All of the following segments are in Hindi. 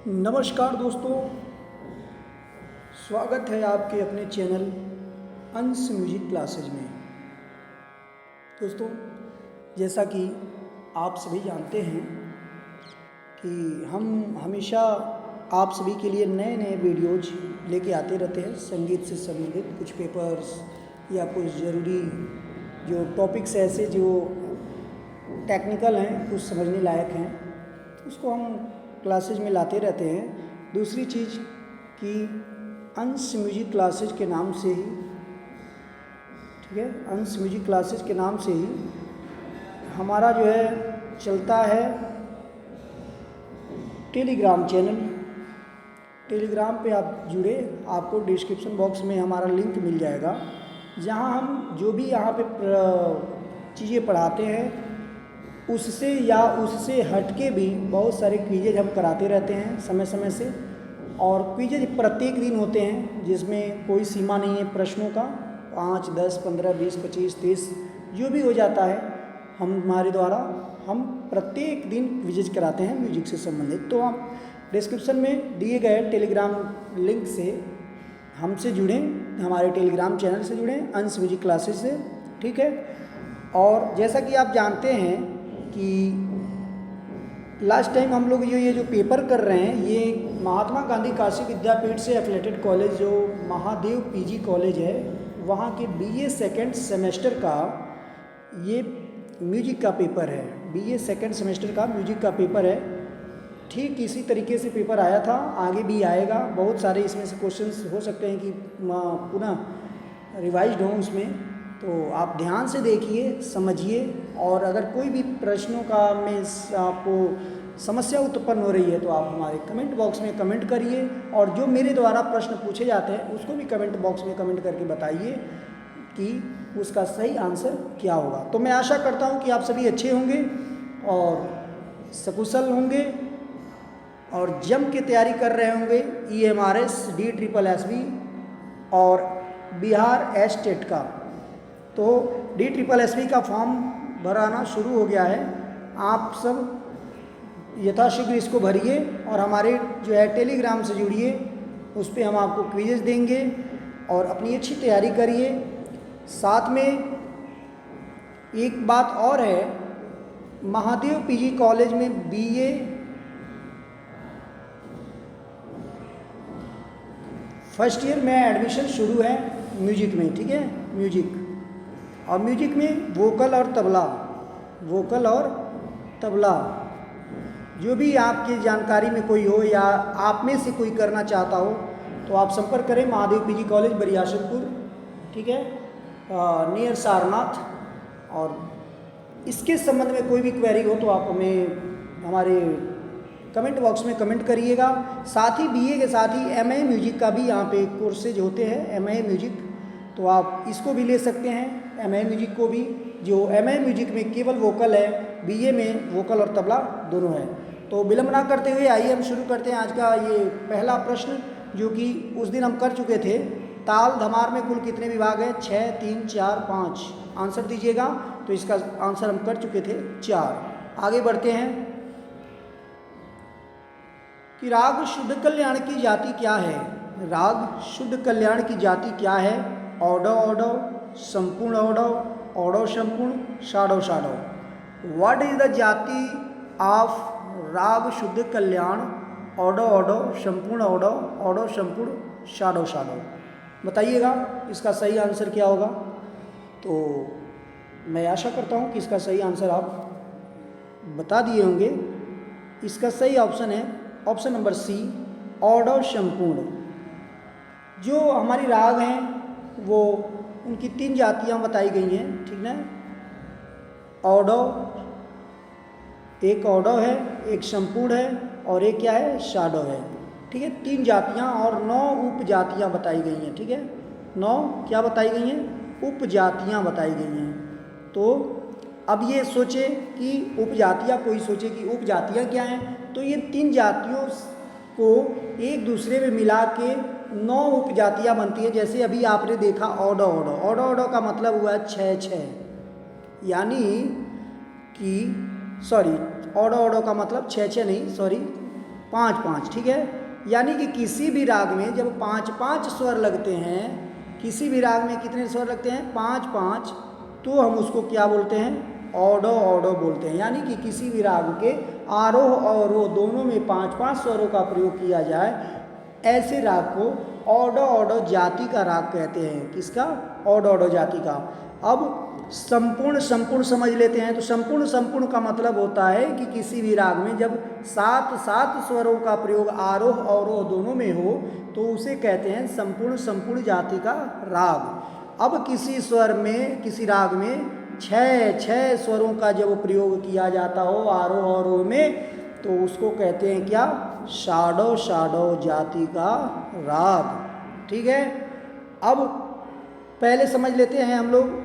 नमस्कार दोस्तों, स्वागत है आपके अपने चैनल अंश म्यूजिक क्लासेज में। दोस्तों, जैसा कि आप सभी जानते हैं कि हम हमेशा आप सभी के लिए नए नए वीडियोज लेके आते रहते हैं। संगीत से संबंधित कुछ पेपर्स या कुछ ज़रूरी जो टॉपिक्स ऐसे जो टेक्निकल हैं, कुछ समझने लायक हैं, उसको हम क्लासेज में लाते रहते हैं। दूसरी चीज़ कि अंश म्यूजिक क्लासेज के नाम से ही, ठीक है, अंश म्यूजिक क्लासेज के नाम से ही हमारा जो है चलता है टेलीग्राम चैनल। टेलीग्राम पे आप जुड़े, आपको डिस्क्रिप्शन बॉक्स में हमारा लिंक मिल जाएगा, जहां हम जो भी यहाँ पे चीज़ें पढ़ाते हैं उससे या उससे हटके भी बहुत सारे क्विजेज हम कराते रहते हैं समय समय से। और क्विजेज प्रत्येक दिन होते हैं जिसमें कोई सीमा नहीं है प्रश्नों का। 5, 10, 15, 20, 25, 30 जो भी हो जाता है हमारे द्वारा, हम प्रत्येक दिन क्विजेज कराते हैं म्यूजिक से संबंधित। तो आप डिस्क्रिप्शन में दिए गए टेलीग्राम लिंक से हमसे जुड़ें, हमारे टेलीग्राम चैनल से जुड़ें, अंश म्यूजिक क्लासेस से, ठीक है। और जैसा कि आप जानते हैं कि लास्ट टाइम हम लोग ये जो पेपर कर रहे हैं, ये महात्मा गांधी काशी विद्यापीठ से एफिलेटेड कॉलेज जो महादेव पीजी कॉलेज है, वहाँ के बीए सेकेंड सेमेस्टर का ये म्यूजिक का पेपर है। बीए सेकेंड सेमेस्टर का म्यूजिक का पेपर है। ठीक इसी तरीके से पेपर आया था, आगे भी आएगा। बहुत सारे इसमें से क्वेश्चंस हो सकते हैं कि पुनः रिवाइज्ड हों उसमें, तो आप ध्यान से देखिए, समझिए। और अगर कोई भी प्रश्नों का में आपको समस्या उत्पन्न हो रही है तो आप हमारे कमेंट बॉक्स में कमेंट करिए, और जो मेरे द्वारा प्रश्न पूछे जाते हैं उसको भी कमेंट बॉक्स में कमेंट करके बताइए कि उसका सही आंसर क्या होगा। तो मैं आशा करता हूँ कि आप सभी अच्छे होंगे और सकुशल होंगे और जम के तैयारी कर रहे होंगे EMRS, DSSB और बिहार एस्टेट का। तो DSSB का फॉर्म भराना शुरू हो गया है। आप सब यथाशीघ्र इसको भरिए और हमारे जो है टेलीग्राम से जुड़िए, उस पर हम आपको क्विजेज देंगे और अपनी अच्छी तैयारी करिए। साथ में एक बात और है, महादेव पीजी कॉलेज में BA फर्स्ट ईयर में एडमिशन शुरू है म्यूजिक में, ठीक है, म्यूजिक। और म्यूजिक में वोकल और तबला जो भी आपकी जानकारी में कोई हो या आप में से कोई करना चाहता हो तो आप संपर्क करें महादेव पीजी कॉलेज बरियाशनपुर, ठीक है, नियर सारनाथ। और इसके संबंध में कोई भी क्वेरी हो तो आप हमें हमारे कमेंट बॉक्स में कमेंट करिएगा। साथ ही BA के साथ ही MA म्यूजिक का भी यहाँ पे कोर्सेज होते हैं, MA म्यूजिक, तो आप इसको भी ले सकते हैं। MA म्यूजिक को भी, जो MA म्यूजिक में केवल वोकल है, BA में वोकल और तबला दोनों है। तो विलंब ना करते हुए आइए हम शुरू करते हैं आज का ये पहला प्रश्न, जो कि उस दिन हम कर चुके थे। ताल धमार में कुल कितने विभाग हैं? 6, 3, 4, 5। आंसर दीजिएगा। तो इसका आंसर हम कर चुके थे 4। आगे बढ़ते हैं कि राग शुद्ध कल्याण की जाति क्या है? राग शुद्ध कल्याण की जाति क्या है? ऑडो ऑडो, संपूर्ण ऑडो, ऑडो संपूर्ण, shadow shadow. What is the जाति ऑफ राग शुद्ध कल्याण? ऑडो ऑडो, संपूर्ण ऑडो, ऑडो संपूर्ण, शाडो शाडो। बताइएगा इसका सही आंसर क्या होगा। तो मैं आशा करता हूँ कि इसका सही आंसर आप बता दिए होंगे। इसका सही ऑप्शन है ऑप्शन नंबर C, ऑडो संपूर्ण। जो हमारी राग हैं वो उनकी 3 जातियाँ बताई गई हैं, ठीक ना। ऑडो, एक ऑडो है, एक संपूर्ण है और एक क्या है? शाडो है, ठीक है। 3 जातियाँ और 9 उपजातियाँ बताई गई हैं, ठीक है। 9 क्या बताई गई हैं? उपजातियाँ बताई गई हैं। तो अब ये सोचे कि उपजातियाँ, कोई सोचे कि उपजातियाँ क्या हैं, तो ये 3 जातियों को एक दूसरे में मिला के 9 उपजातियाँ बनती है। जैसे अभी आपने देखा ऑडो ऑडो, ऑडो ऑडो का मतलब हुआ 6 6, यानी कि सॉरी, ऑडो ऑडो का मतलब 6 6 नहीं, सॉरी, पाँच पाँच, ठीक है। यानी कि किसी भी राग में जब पाँच पाँच स्वर लगते हैं, किसी भी राग में कितने स्वर लगते हैं? पाँच पाँच, तो हम उसको क्या बोलते हैं? ऑडो ऑडो बोलते हैं। यानी कि किसी भी राग के आरोह और अवरोह दोनों में पाँच पाँच स्वरों का प्रयोग किया जाए, ऐसे राग को ऑडो ऑडो जाति का राग कहते हैं। किसका? ऑडो ऑडो जाति का। अब संपूर्ण संपूर्ण समझ लेते हैं। तो संपूर्ण संपूर्ण का मतलब होता है कि किसी भी राग में जब सात सात स्वरों का प्रयोग आरोह और अवरोह दोनों में हो तो उसे कहते हैं संपूर्ण संपूर्ण जाति का राग। अब किसी स्वर में, किसी राग में छः छः स्वरों का जब प्रयोग किया जाता हो आरोह और अवरोह में, तो उसको कहते हैं क्या? षाडव षाडव जाति का राग, ठीक है। अब पहले समझ लेते हैं हम लोग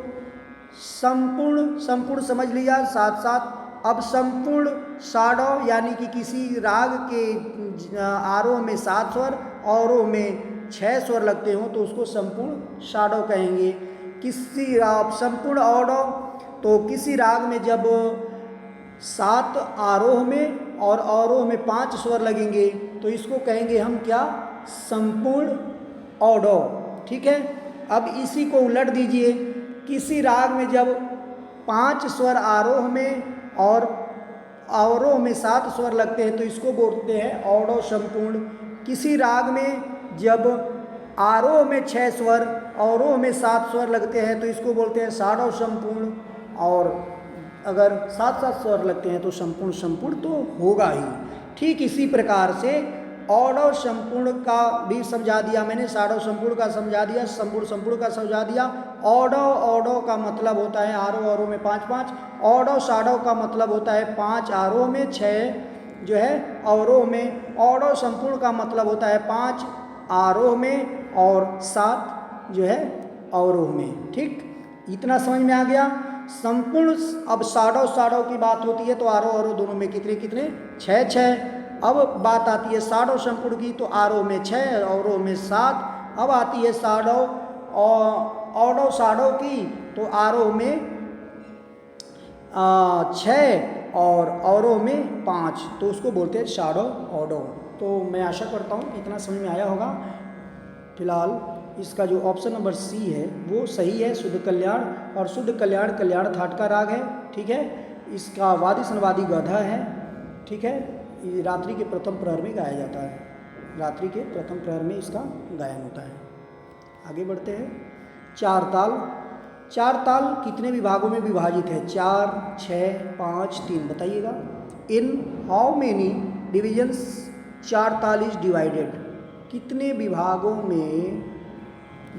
संपूर्ण संपूर्ण समझ लिया साथ साथ। अब संपूर्ण षाडव यानी कि किसी राग के आरोह में सात स्वर अवरोह में छः स्वर लगते हों तो उसको संपूर्ण षाडव कहेंगे। किसी संपूर्ण औडव, तो किसी राग में जब सात आरोह में और अवरोह में पांच स्वर लगेंगे तो इसको कहेंगे हम क्या? संपूर्ण औडव, ठीक है। अब इसी को उलट दीजिए, किसी राग में जब पांच स्वर आरोह में और अवरोह में सात स्वर लगते हैं तो इसको बोलते हैं औडव संपूर्ण। किसी राग में जब आरोह में छः स्वर अवरोह में सात स्वर लगते हैं तो इसको बोलते हैं षाडव संपूर्ण, और अगर सात सात स्वर लगते हैं तो संपूर्ण संपूर्ण तो होगा ही। ठीक इसी प्रकार से औडव संपूर्ण का भी समझा दिया मैंने, षाडव संपूर्ण का समझा दिया, संपूर्ण संपूर्ण का समझा दिया। औडव औडव का मतलब होता है आरोह अवरोह में पाँच पाँच, औडव षाडव का मतलब होता है पाँच आरोह में छः जो है अवरोह में, औडव संपूर्ण का मतलब होता है पाँच आरोह में और सात जो है अवरोह में। ठीक, इतना समझ में आ गया। संपूर्ण, अब षाडव षाडव की बात होती है तो आरोह अवरोह दोनों में कितने कितने? छः छः। अब बात आती है षाडव संपूर्ण की तो आरोह में छः अवरोह में सात। अब आती है षाडव और औडव षाडव की तो आरोह में छः और अवरोह में पाँच, तो उसको बोलते हैं षाडव औडव। तो मैं आशा करता हूँ इतना समझ में आया होगा। फिलहाल इसका जो ऑप्शन नंबर सी है वो सही है, शुद्ध कल्याण। और शुद्ध कल्याण कल्याण थाट का राग है, ठीक है। इसका वादी संवादी गधा है, ठीक है। ये रात्रि के प्रथम प्रहर में गाया जाता है, रात्रि के प्रथम प्रहर में इसका गायन होता है। आगे बढ़ते हैं। चार ताल, चार ताल कितने विभागों में विभाजित है? चार, छः, पाँच, तीन, बताइएगा। इन हाउ मेनी डिविजन्स चार ताल इज डिवाइडेड? कितने विभागों में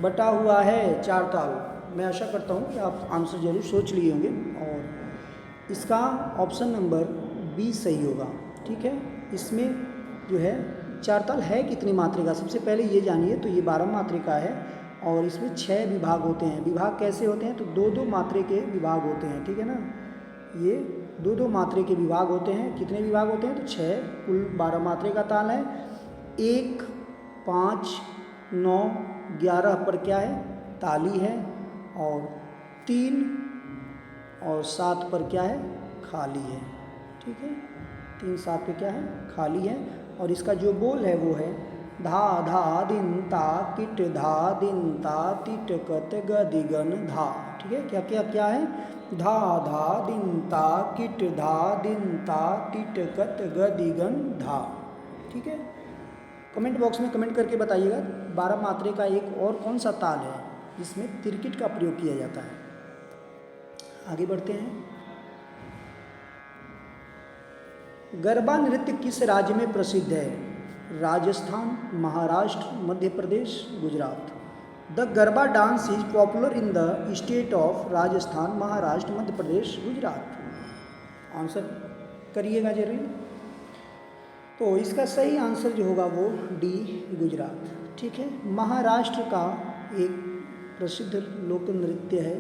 बटा हुआ है चार ताल? मैं आशा करता हूँ कि आप आंसर जरूर सोच लिए होंगे और इसका ऑप्शन नंबर बी सही होगा, ठीक है। इसमें जो है चार ताल है कितनी मात्रिका? सबसे पहले ये जानिए। तो ये 12 मात्रिका है और इसमें 6 विभाग होते हैं। विभाग कैसे होते हैं? तो दो दो मात्रे के विभाग होते हैं, ठीक है ना। ये दो दो मात्रे के विभाग होते हैं। कितने विभाग होते हैं? तो 6, कुल 12 मात्रे का ताल है। 1, 5, 9, 11 पर क्या है? ताली है। और 3 और 7 पर क्या है? खाली है, ठीक है। 3, 7 पे क्या है? खाली है। और इसका जो बोल है वो है धा धा दिन ता किट धा दिन ता तिट कत गदिगन धा, ठीक है। क्या क्या क्या है? धा धा दिन ता किट धा दिन ता तिट कत गदिगन धा, ठीक है। कमेंट बॉक्स में कमेंट करके बताइएगा 12 मात्रे का एक और कौन सा ताल है जिसमें तिरकिट का प्रयोग किया जाता है। आगे बढ़ते हैं। गरबा नृत्य किस राज्य में प्रसिद्ध है? Rajasthan, Maharashtra, Madhya Pradesh, Gujarat. The garba dance is popular in the state of Rajasthan, Maharashtra, Madhya Pradesh, Gujarat. Answer करिएगा जरूर। तो इसका सही आंसर जो होगा वो डी, गुजरात, ठीक है। महाराष्ट्र का एक प्रसिद्ध लोक नृत्य है,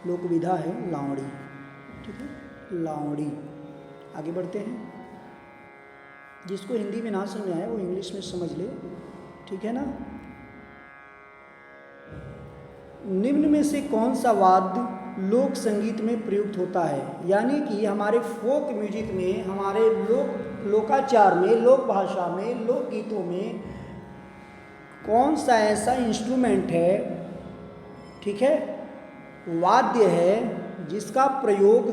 लोक विधा है लावड़ी, ठीक है, लावड़ी। आगे बढ़ते हैं। जिसको हिंदी में ना समझ आए वो इंग्लिश में समझ ले, ठीक है ना। निम्न में से कौन सा वाद्य लोक संगीत में प्रयुक्त होता है। यानी कि हमारे फोक म्यूजिक में, हमारे लोकाचार में, लोक भाषा में, लोकगीतों में कौन सा ऐसा इंस्ट्रूमेंट है, ठीक है, वाद्य है जिसका प्रयोग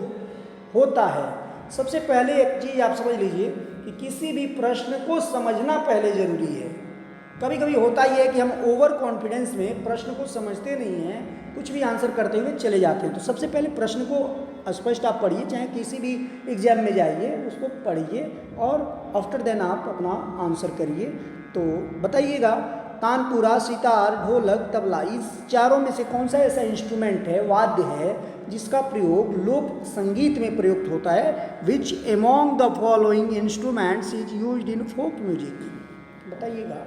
होता है। सबसे पहले एक चीज़ आप समझ लीजिए कि किसी भी प्रश्न को समझना पहले ज़रूरी है। कभी कभी होता ही है कि हम ओवर कॉन्फिडेंस में प्रश्न को समझते नहीं हैं, कुछ भी आंसर करते हुए चले जाते हैं। तो सबसे पहले प्रश्न को स्पष्ट आप पढ़िए, चाहे किसी भी एग्जाम में जाइए उसको पढ़िए और आफ्टर देन आप अपना आंसर करिए। तो बताइएगा, तानपुरा, सितार, ढोलक, तबला, इस चारों में से कौन सा ऐसा इंस्ट्रूमेंट है, वाद्य है, जिसका प्रयोग लोक संगीत में प्रयुक्त होता है? Which among the following instruments is used in folk music? बताइएगा।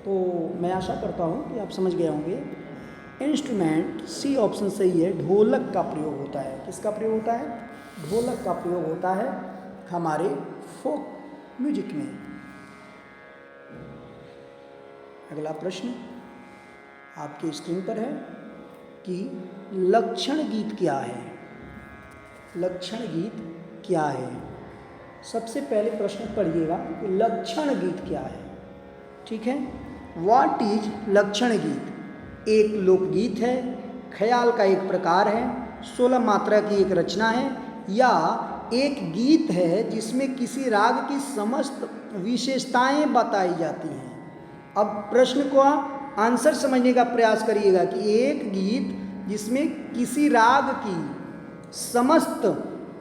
तो मैं आशा करता हूँ कि आप समझ गए होंगे। इंस्ट्रूमेंट, सी ऑप्शन सही है, ढोलक का प्रयोग होता है। किसका प्रयोग होता है? ढोलक का प्रयोग होता है हमारे फोक म्यूजिक में। अगला प्रश्न आपकी स्क्रीन पर है कि लक्षण गीत क्या है? लक्षण गीत क्या है? सबसे पहले प्रश्न पढ़िएगा कि लक्षण गीत क्या है, ठीक है। व्हाट इज लक्षण गीत? एक लोकगीत है, ख्याल का एक प्रकार है, 16 मात्रा की एक रचना है, या एक गीत है जिसमें किसी राग की समस्त विशेषताएं बताई जाती हैं। अब प्रश्न को आंसर समझने का प्रयास करिएगा कि एक गीत जिसमें किसी राग की समस्त,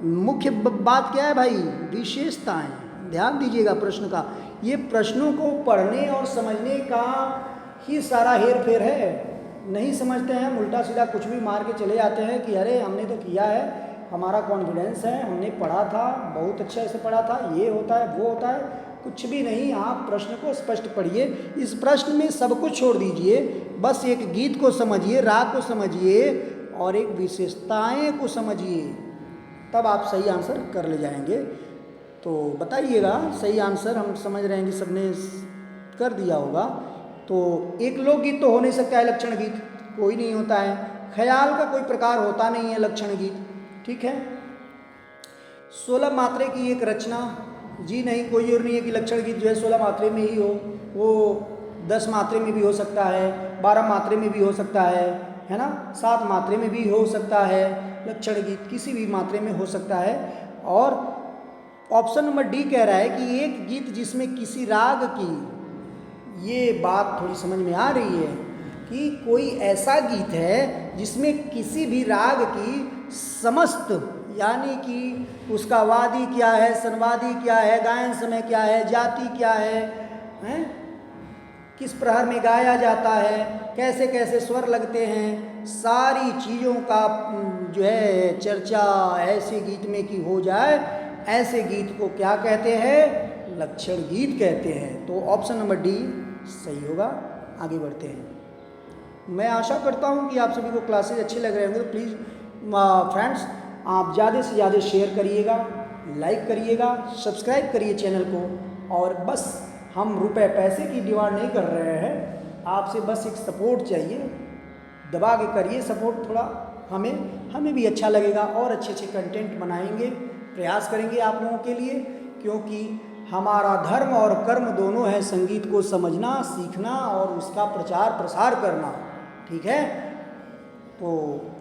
मुख्य बात क्या है भाई? विशेषताएं। ध्यान दीजिएगा प्रश्न का, ये प्रश्नों को पढ़ने और समझने का ही सारा हेर फेर है। नहीं समझते हैं हम, उल्टा सीधा कुछ भी मार के चले जाते हैं कि अरे हमने तो किया है, हमारा कॉन्फिडेंस है, हमने पढ़ा था, बहुत अच्छे से पढ़ा था, ये होता है वो होता है। कुछ भी नहीं, आप प्रश्न को स्पष्ट पढ़िए। इस प्रश्न में सब कुछ छोड़ दीजिए, बस एक गीत को समझिए, राग को समझिए और एक विशेषताएं को समझिए, तब आप सही आंसर कर ले जाएंगे। तो बताइएगा, सही आंसर हम समझ रहे हैं कि सबने कर दिया होगा। तो एक लोकगीत तो हो नहीं सकता है लक्षण गीत, कोई नहीं होता है। ख्याल का कोई प्रकार होता नहीं है लक्षण गीत, ठीक है। 16 मात्रे की एक रचना, जी नहीं, कोई और नहीं है कि लक्षण गीत जो है 16 मात्रे में ही हो। वो 10 मात्रे में भी हो सकता है, 12 मात्रे में भी हो सकता है ना, 7 मात्रे में भी हो सकता है। लक्षण गीत किसी भी मात्रे में हो सकता है। और ऑप्शन नंबर डी कह रहा है कि एक गीत जिसमें किसी राग की, ये बात थोड़ी समझ में आ रही है कि कोई ऐसा गीत है जिसमें किसी भी राग की समस्त, यानी कि उसका वादी क्या है, संवादी क्या है, गायन समय क्या है, जाति क्या है, किस प्रहर में गाया जाता है, कैसे कैसे स्वर लगते हैं, सारी चीज़ों का जो है चर्चा ऐसे गीत में की हो जाए, ऐसे गीत को क्या कहते हैं? लक्षण गीत कहते हैं। तो ऑप्शन नंबर डी सही होगा। आगे बढ़ते हैं। मैं आशा करता हूं कि आप सभी को क्लासेज अच्छे लग रहे होंगे। तो प्लीज़ फ्रेंड्स, आप ज़्यादा से ज़्यादा शेयर करिएगा, लाइक करिएगा, सब्सक्राइब करिए चैनल को। और बस हम रुपए पैसे की डिमांड नहीं कर रहे हैं, आपसे बस एक सपोर्ट चाहिए। दबा के करिए सपोर्ट थोड़ा, हमें भी अच्छा लगेगा और अच्छे अच्छे कंटेंट बनाएंगे, प्रयास करेंगे आप लोगों के लिए। क्योंकि हमारा धर्म और कर्म दोनों है संगीत को समझना, सीखना और उसका प्रचार प्रसार करना, ठीक है। तो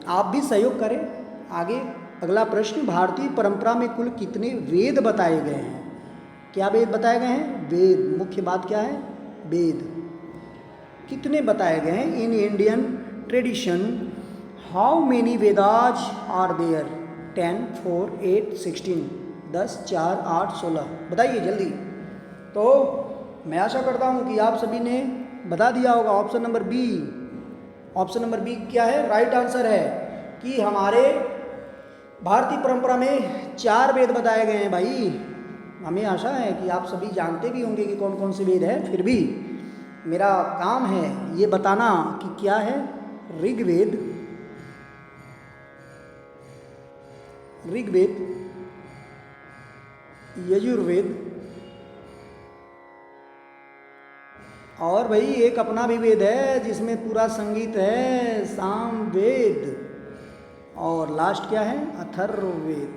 आप भी सहयोग करें। आगे अगला प्रश्न, भारतीय परंपरा में कुल कितने वेद बताए गए हैं? क्या वेद बताए गए हैं? वेद, मुख्य बात क्या है? वेद कितने बताए गए हैं? In Indian tradition how many Vedas are there? 10, 4, 8, 16, 10, 4, 8, 16, बताइए जल्दी। तो मैं आशा करता हूँ कि आप सभी ने बता दिया होगा। Option number B, option number B क्या है? राइट आंसर है कि हमारे भारतीय परंपरा में 4 वेद बताए गए हैं भाई। हमें आशा है कि आप सभी जानते भी होंगे कि कौन कौन से वेद हैं, फिर भी मेरा काम है ये बताना कि क्या है। ऋग्वेद, यजुर्वेद और भाई एक अपना भी वेद है जिसमें पूरा संगीत है, सामवेद। और लास्ट क्या है, अथर्ववेद।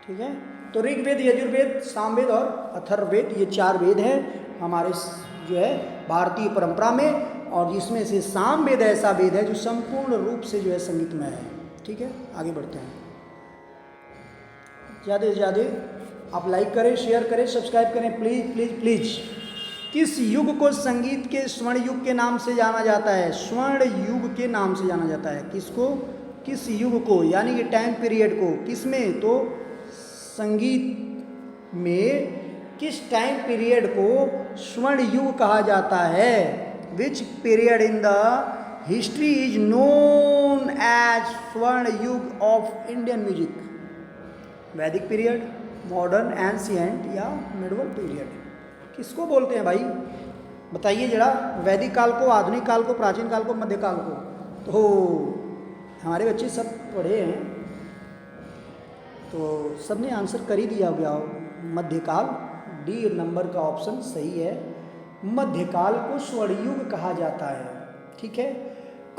ठीक है, तो ऋग्वेद, यजुर्वेद, सामवेद और अथर्ववेद, ये 4 वेद हैं हमारे जो है भारतीय परंपरा में, और जिसमें से सामवेद ऐसा वेद है जो संपूर्ण रूप से जो है संगीतमय है। ठीक है, आगे बढ़ते हैं। ज़्यादा से ज़्यादा आप लाइक करें, शेयर करें, सब्सक्राइब करें, प्लीज़ प्लीज़ प्लीज़। किस युग को संगीत के स्वर्ण युग के नाम से जाना जाता है? स्वर्ण युग के नाम से जाना जाता है। किसको? किस युग को, यानी कि टाइम पीरियड को। किसमें? तो संगीत में किस टाइम पीरियड को स्वर्ण युग कहा जाता है? Which period in the history is known as swarna yug of Indian music? Vedic period, modern, ancient या मिडवल पीरियड? किसको बोलते हैं भाई, बताइए जरा। वैदिक काल को, आधुनिक काल को, प्राचीन काल को, मध्यकाल को? तो हमारे बच्चे सब पढ़े हैं तो सबने आंसर कर ही दिया होगा। मध्यकाल, डी नंबर का ऑप्शन सही है। मध्यकाल को स्वर्णयुग कहा जाता है। ठीक है,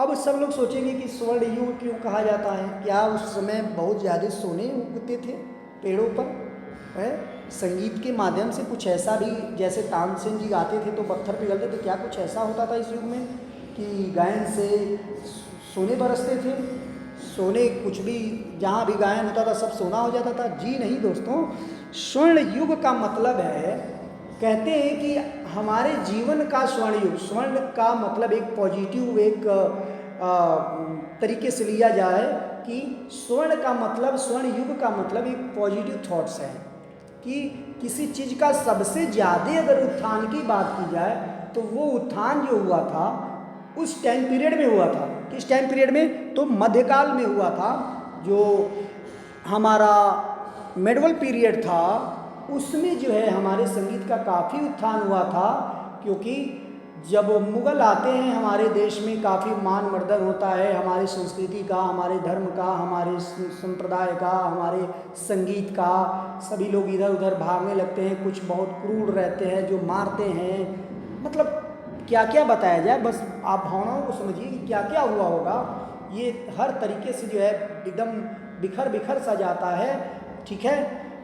अब सब लोग सोचेंगे कि स्वर्णयुग क्यों कहा जाता है? क्या उस समय बहुत ज़्यादा सोने उगते थे पेड़ों पर? है संगीत के माध्यम से कुछ ऐसा भी, जैसे तानसेन जी गाते थे तो पत्थर पिघलते थे, क्या कुछ ऐसा होता था इस युग में कि गायन से सोने बरसते थे? सोने कुछ भी, जहाँ भी गायन होता था सब सोना हो जाता था? जी नहीं दोस्तों, स्वर्ण युग का मतलब है, कहते हैं कि हमारे जीवन का स्वर्ण युग। स्वर्ण का मतलब एक पॉजिटिव, एक तरीके से लिया जाए कि स्वर्ण का मतलब, स्वर्ण युग का मतलब एक पॉजिटिव थॉट्स है कि किसी चीज़ का सबसे ज़्यादा अगर उत्थान की बात की जाए तो वो उत्थान जो हुआ था उस टाइम पीरियड में हुआ था। किस टाइम पीरियड में? तो मध्यकाल में हुआ था। जो हमारा मेडवल पीरियड था उसमें जो है हमारे संगीत का काफ़ी उत्थान हुआ था, क्योंकि जब मुग़ल आते हैं हमारे देश में काफ़ी मान मर्दन होता है हमारी संस्कृति का, हमारे धर्म का, हमारे संप्रदाय का, हमारे संगीत का। सभी लोग इधर उधर भागने लगते हैं, कुछ बहुत क्रूर रहते हैं जो मारते हैं। मतलब क्या क्या बताया जाए, बस आप भावनाओं को समझिए कि क्या क्या हुआ होगा। ये हर तरीके से जो है एकदम बिखर बिखर सा जाता है। ठीक है,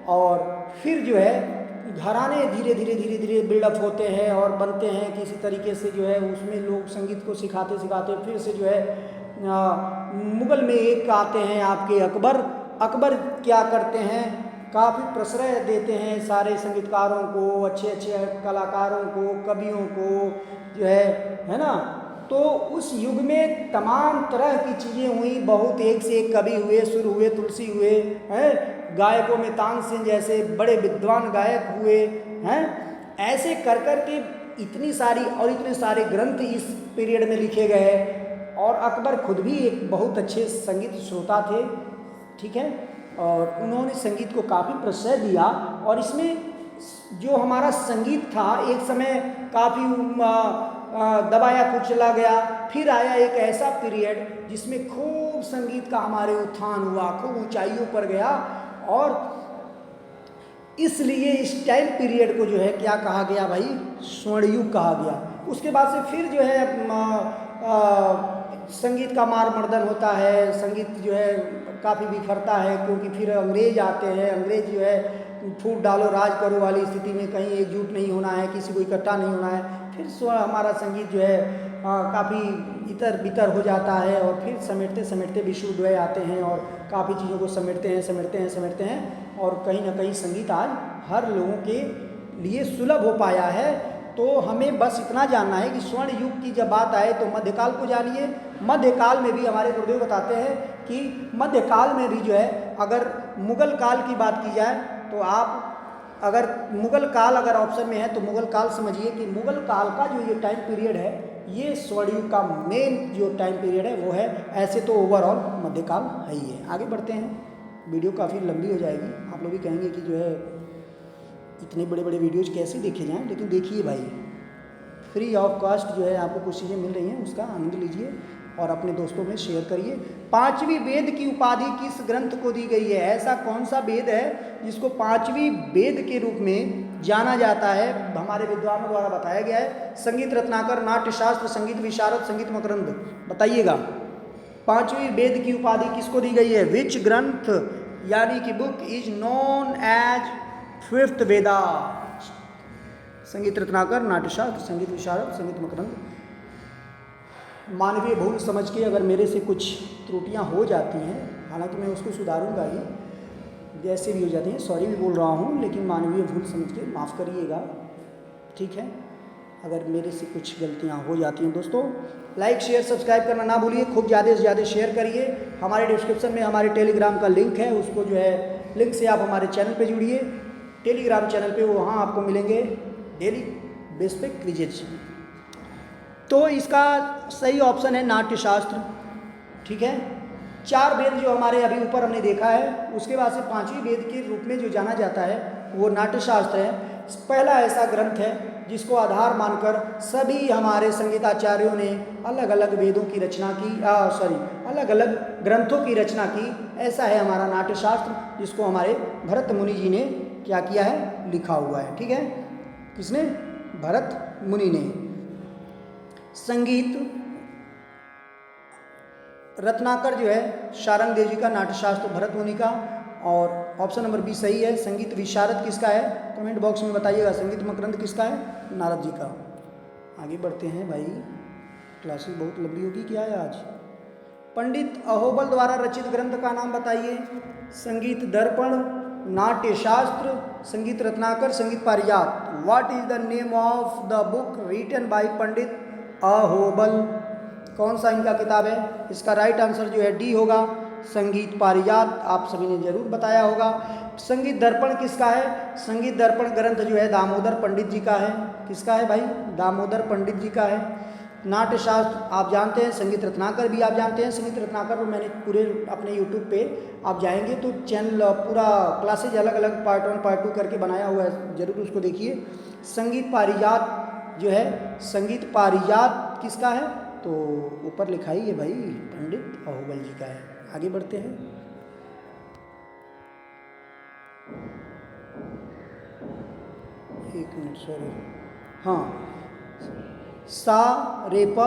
और फिर जो है घराने धीरे धीरे धीरे धीरे बिल्डअप होते हैं और बनते हैं किसी तरीके से, जो है उसमें लोग संगीत को सिखाते सिखाते फिर से जो है मुग़ल में एक आते हैं आपके अकबर। अकबर क्या करते हैं, काफ़ी प्रश्रय देते हैं सारे संगीतकारों को, अच्छे अच्छे कलाकारों को, कवियों को, जो है ना। तो उस युग में तमाम तरह की चीज़ें हुई, बहुत एक से एक कवि हुए, सुर हुए, तुलसी हुए हैं, गायकों में तानसेन जैसे बड़े विद्वान गायक हुए हैं। ऐसे कर कर के इतनी सारी और इतने सारे ग्रंथ इस पीरियड में लिखे गए, और अकबर खुद भी एक बहुत अच्छे संगीत श्रोता थे। ठीक है, और उन्होंने संगीत को काफ़ी प्रश्रय दिया, और इसमें जो हमारा संगीत था एक समय काफ़ी दबाया कुचला गया। फिर आया एक ऐसा पीरियड जिसमें खूब संगीत का हमारे उत्थान हुआ, खूब ऊंचाइयों पर गया, और इसलिए इस टाइम पीरियड को जो है क्या कहा गया भाई, स्वर्णयुग कहा गया। उसके बाद से फिर जो है संगीत का मार मर्दन होता है, संगीत जो है काफ़ी बिखरता है, क्योंकि फिर अंग्रेज आते हैं। अंग्रेज जो है फूट डालो राज करो वाली स्थिति में, कहीं एकजुट नहीं होना है, किसी को इकट्ठा नहीं होना है। फिर हमारा संगीत जो है काफ़ी इतर बितर हो जाता है, और फिर समेटते समेटते विश्वोदय आते हैं और काफ़ी चीज़ों को समेटते हैं, और कहीं ना कहीं संगीत आज हर लोगों के लिए सुलभ हो पाया है। तो हमें बस इतना जानना है कि स्वर्ण युग की जब बात आए तो मध्यकाल को जानिए। मध्यकाल में भी हमारे गुरुदेव बताते हैं कि मध्यकाल में भी जो है, अगर मुग़ल काल की बात की जाए तो आप अगर मुग़ल काल अगर ऑप्शन में है तो मुग़ल काल समझिए कि मुग़ल काल का जो ये टाइम पीरियड है, ये स्वर्णयुग का मेन जो टाइम पीरियड है वो है। ऐसे तो ओवरऑल मध्यकाल है ही है। आगे बढ़ते हैं, वीडियो काफ़ी लंबी हो जाएगी, आप लोग भी कहेंगे कि जो है इतने बड़े बड़े वीडियोज़ कैसे देखे जाएं, लेकिन देखिए भाई, फ्री ऑफ कॉस्ट जो है आपको कुछ चीज़ें मिल रही हैं, उसका आनंद लीजिए। और अपने दोस्तों में शेयर करिए। पांचवी वेद की उपाधि किस ग्रंथ को दी गई है? ऐसा कौन सा वेद है जिसको पांचवी वेद के रूप में जाना जाता है? हमारे विद्वानों द्वारा बताया गया है। संगीत रत्नाकर, नाट्य शास्त्र, संगीत विशारद, संगीत मकरंद, बताइएगा। पांचवी वेद की उपाधि किसको दी गई है? विच ग्रंथ यानी कि book is known as fifth Veda? Sangeet Ratnakar, Natyashastra, संगीत विशारद, संगीत मकरंद। मानवीय भूल समझ के अगर मेरे से कुछ त्रुटियां हो जाती हैं, हालांकि मैं उसको सुधारूंगा ही, जैसे भी हो जाती हैं, सॉरी भी बोल रहा हूं, लेकिन मानवीय भूल समझ के माफ़ करिएगा, ठीक है? अगर मेरे से कुछ गलतियां हो जाती हैं दोस्तों। लाइक शेयर सब्सक्राइब करना ना भूलिए, खूब ज़्यादा से ज़्यादा शेयर करिए। हमारे डिस्क्रिप्शन में हमारे टेलीग्राम का लिंक है, उसको जो है लिंक से आप हमारे चैनल पे जुड़िए। टेलीग्राम चैनल पे वहाँ आपको मिलेंगे डेली बेस पे क्विजेज। तो इसका सही ऑप्शन है नाट्यशास्त्र, ठीक है? 4 वेद जो हमारे अभी ऊपर हमने देखा है, उसके बाद से 5वीं वेद के रूप में जो जाना जाता है वो नाट्यशास्त्र है। पहला ऐसा ग्रंथ है जिसको आधार मानकर सभी हमारे संगीताचार्यों ने अलग अलग वेदों की रचना की, अलग अलग ग्रंथों की रचना की। ऐसा है हमारा नाट्यशास्त्र, जिसको हमारे भरत मुनि जी ने क्या किया है? लिखा हुआ है, ठीक है? किसने? भरत मुनि ने। संगीत रत्नाकर जो है शारंग देव जी का, नाट्यशास्त्र भरत मुनि का, और ऑप्शन नंबर बी सही है। संगीत विशारद किसका है? कमेंट बॉक्स में बताइएगा। संगीत मकरंद किसका है? नारद जी का। आगे बढ़ते हैं भाई, क्लासेस बहुत लंबी होगी क्या है आज। पंडित अहोबल द्वारा रचित ग्रंथ का नाम बताइए। संगीत दर्पण, नाट्यशास्त्र, संगीत Ratnakar, Sangeet Parijat. What is the name of the book written by Pandit Ahobal? कौन सा इनका किताब है? इसका राइट आंसर जो है डी होगा, संगीत पारिजात। आप सभी ने जरूर बताया होगा। संगीत दर्पण किसका है? संगीत दर्पण ग्रंथ जो है दामोदर पंडित जी का है। किसका है भाई? दामोदर पंडित जी का है। नाट्यशास्त्र आप जानते हैं, संगीत रत्नाकर भी आप जानते हैं। संगीत रत्नाकर को मैंने पूरे अपने यूट्यूब पे आप जाएंगे तो चैनल पूरा क्लासेज अलग अलग पार्ट 1 पार्ट 2 करके बनाया हुआ है, जरूर उसको देखिए। संगीत पारिजात जो है, संगीत पारिजात किसका है? तो ऊपर लिखा ही है भाई, पंडित अहोबल जी का है। आगे बढ़ते हैं। एक मिनट, सॉरी। हाँ, सा रेपा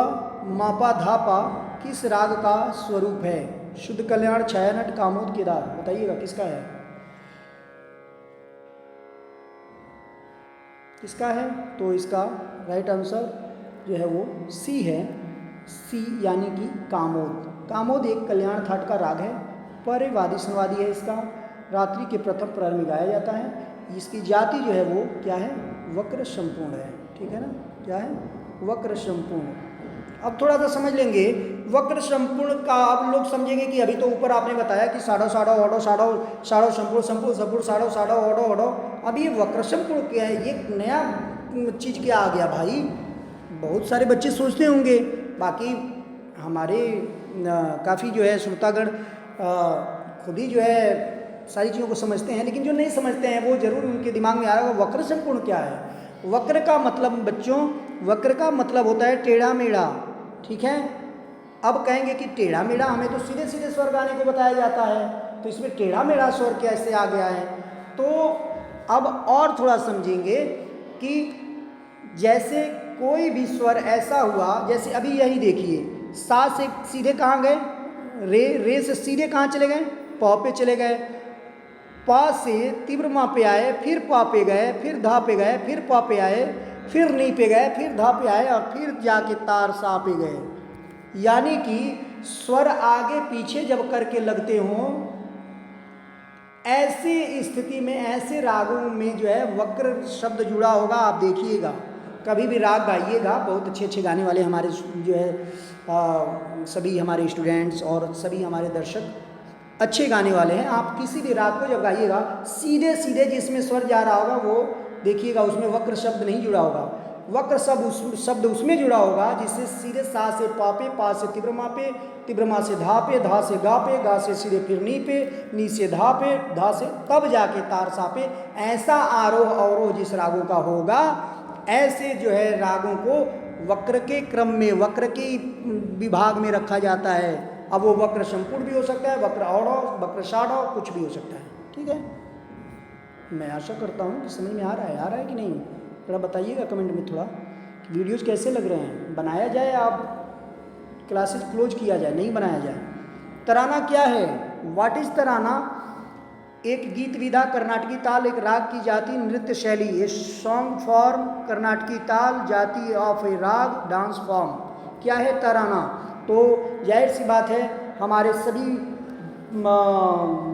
मापा धापा किस राग का स्वरूप है? शुद्ध कल्याण, छायानट, कामोद, केदार, बताइएगा किसका है? किसका है? तो इसका राइट आंसर जो है वो सी है। सी यानी कि कामोद। कामोद एक कल्याण थाट का राग है, परिवादी संवादी है। इसका रात्रि के प्रथम प्रहर में गाया जाता है। इसकी जाति जो है वो क्या है? वक्र संपूर्ण है, ठीक है ना? क्या है? वक्र संपूर्ण। अब थोड़ा सा समझ लेंगे वक्र संपूर्ण का। आप लोग समझेंगे कि अभी तो ऊपर आपने बताया कि साढ़ो साढ़ो ओडो साढ़ो साढ़ो संपूर्ण संपूर्ण संपूर्ण साढ़ो साढ़ो ओडो ओडो। अब ये वक्र संपूर्ण क्या है? ये नया चीज़ क्या आ गया भाई? बहुत सारे बच्चे सोचते होंगे, बाकी हमारे काफ़ी जो है श्रोतागण खुद ही जो है सारी चीज़ों को समझते हैं, लेकिन जो नहीं समझते हैं वो जरूर उनके दिमाग में आ रहा है वक्र संपूर्ण क्या है। वक्र का मतलब बच्चों, वक्र का मतलब होता है टेढ़ा मेढ़ा, ठीक है? अब कहेंगे कि टेढ़ा मेढ़ा, हमें तो सीधे सीधे स्वर गाने को बताया जाता है, तो इसमें टेढ़ा मेढ़ा स्वर कैसे आ गया है? तो अब और थोड़ा समझेंगे कि जैसे कोई भी स्वर ऐसा हुआ, जैसे अभी यही देखिए, सा से सीधे कहाँ गए? रे से सीधे कहाँ चले गए? प पे चले गए। पा से तीव्र मा पे आए, फिर पा पे गए, फिर धा पे गए, फिर पा पे आए, फिर नी पे गए, फिर धा पे आए, और फिर जाके तार सा पे गए। यानी कि स्वर आगे पीछे जब करके लगते हों, ऐसी स्थिति में, ऐसे रागों में जो है वक्र शब्द जुड़ा होगा। आप देखिएगा, कभी भी राग गाइएगा, बहुत अच्छे अच्छे गाने वाले हमारे जो है सभी हमारे स्टूडेंट्स और सभी हमारे दर्शक अच्छे गाने वाले हैं। आप किसी भी राग को जब गाइएगा, सीधे सीधे जिसमें स्वर जा रहा होगा वो देखिएगा, उसमें वक्र शब्द नहीं जुड़ा होगा। वक्र शब्द उसमें जुड़ा होगा जिससे सीधे सा से पा पे, पा से तीव्र मा से धा पे, धा से गा से सीधे फिर नी से धा पे, धा से तब जाके तार सा पे। ऐसा आरोह अवरोह जिस रागों का होगा, ऐसे जो है रागों को वक्र के क्रम में, वक्र के विभाग में रखा जाता है। अब वो वक्र संपूर्ण भी हो सकता है, वक्र और वक्र षाढ़ कुछ भी हो सकता है। ठीक है, मैं आशा करता हूँ कि समझ में आ रहा है कि नहीं। थोड़ा बताइएगा कमेंट में थोड़ा, वीडियोज़ कैसे लग रहे हैं, बनाया जाए, आप क्लासेस क्लोज किया जाए, नहीं बनाया जाए। तराना क्या है, व्हाट इज तराना? एक गीत विधा, कर्नाटकी ताल, एक राग की जाति, नृत्य शैली। ए सॉन्ग फॉर्म, कर्नाटकी ताल, जाति ऑफ ए राग, डांस फॉर्म। क्या है तराना? तो जाहिर सी बात है हमारे सभी